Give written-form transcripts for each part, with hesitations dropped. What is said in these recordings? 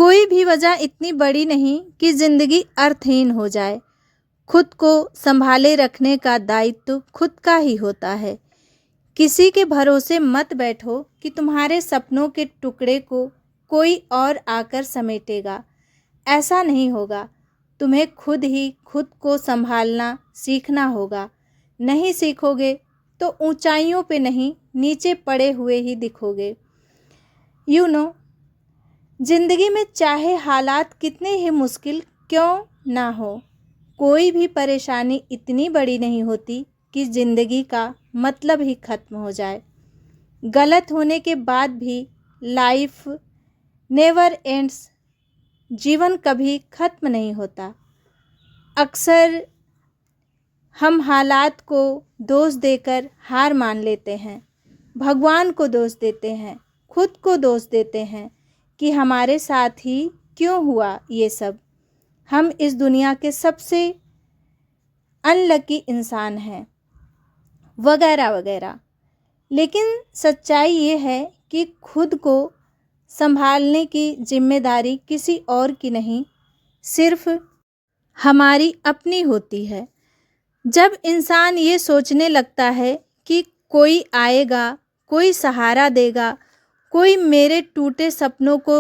कोई भी वजह इतनी बड़ी नहीं कि जिंदगी अर्थहीन हो जाए। खुद को संभाले रखने का दायित्व खुद का ही होता है। किसी के भरोसे मत बैठो कि तुम्हारे सपनों के टुकड़े को कोई और आकर समेटेगा। ऐसा नहीं होगा। तुम्हें खुद ही खुद को संभालना सीखना होगा। नहीं सीखोगे तो ऊंचाइयों पे नहीं, नीचे पड़े हुए ही दिखोगे। जिंदगी में चाहे हालात कितने ही मुश्किल क्यों ना हो, कोई भी परेशानी इतनी बड़ी नहीं होती कि जिंदगी का मतलब ही खत्म हो जाए। गलत होने के बाद भी लाइफ नेवर एंड्स। जीवन कभी खत्म नहीं होता। अक्सर हम हालात को दोष देकर हार मान लेते हैं, भगवान को दोष देते हैं, खुद को दोष देते हैं कि हमारे साथ ही क्यों हुआ ये सब। हम इस दुनिया के सबसे अनलकी इंसान हैं, वगैरह वगैरह। लेकिन सच्चाई ये है कि खुद को संभालने की जिम्मेदारी किसी और की नहीं, सिर्फ हमारी अपनी होती है। जब इंसान ये सोचने लगता है कि कोई आएगा, कोई सहारा देगा, कोई मेरे टूटे सपनों को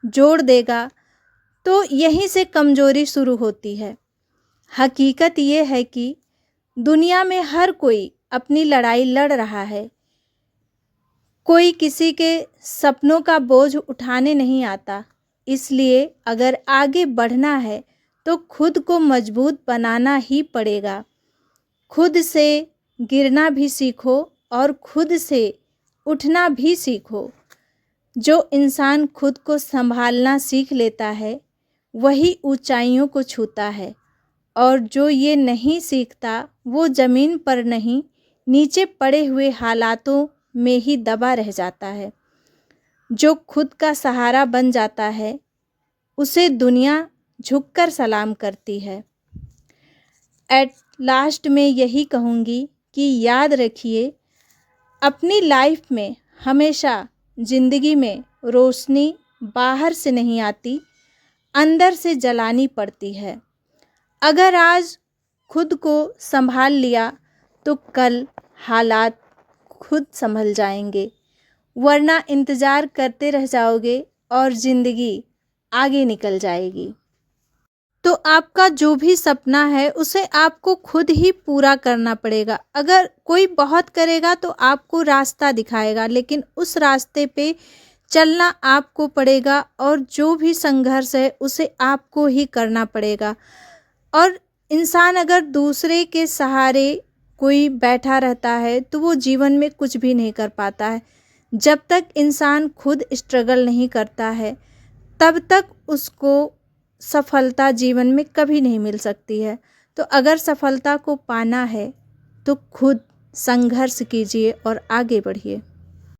जोड़ देगा, तो यहीं से कमजोरी शुरू होती है। हकीकत ये है कि दुनिया में हर कोई अपनी लड़ाई लड़ रहा है। कोई किसी के सपनों का बोझ उठाने नहीं आता। इसलिए अगर आगे बढ़ना है तो खुद को मजबूत बनाना ही पड़ेगा। खुद से गिरना भी सीखो और खुद से उठना भी सीखो। जो इंसान खुद को संभालना सीख लेता है वही ऊंचाइयों को छूता है, और जो ये नहीं सीखता वो ज़मीन पर नहीं, नीचे पड़े हुए हालातों में ही दबा रह जाता है। जो खुद का सहारा बन जाता है उसे दुनिया झुककर सलाम करती है। एट लास्ट में यही कहूँगी कि याद रखिए, अपनी लाइफ में हमेशा ज़िंदगी में रोशनी बाहर से नहीं आती, अंदर से जलानी पड़ती है। अगर आज खुद को संभाल लिया तो कल हालात खुद संभल जाएंगे, वरना इंतज़ार करते रह जाओगे और ज़िंदगी आगे निकल जाएगी। तो आपका जो भी सपना है उसे आपको खुद ही पूरा करना पड़ेगा। अगर कोई बहुत करेगा तो आपको रास्ता दिखाएगा, लेकिन उस रास्ते पे चलना आपको पड़ेगा, और जो भी संघर्ष है उसे आपको ही करना पड़ेगा। और इंसान अगर दूसरे के सहारे कोई बैठा रहता है तो वो जीवन में कुछ भी नहीं कर पाता है। जब तक इंसान खुद स्ट्रगल नहीं करता है तब तक उसको सफलता जीवन में कभी नहीं मिल सकती है। तो अगर सफलता को पाना है तो खुद संघर्ष कीजिए और आगे बढ़िए।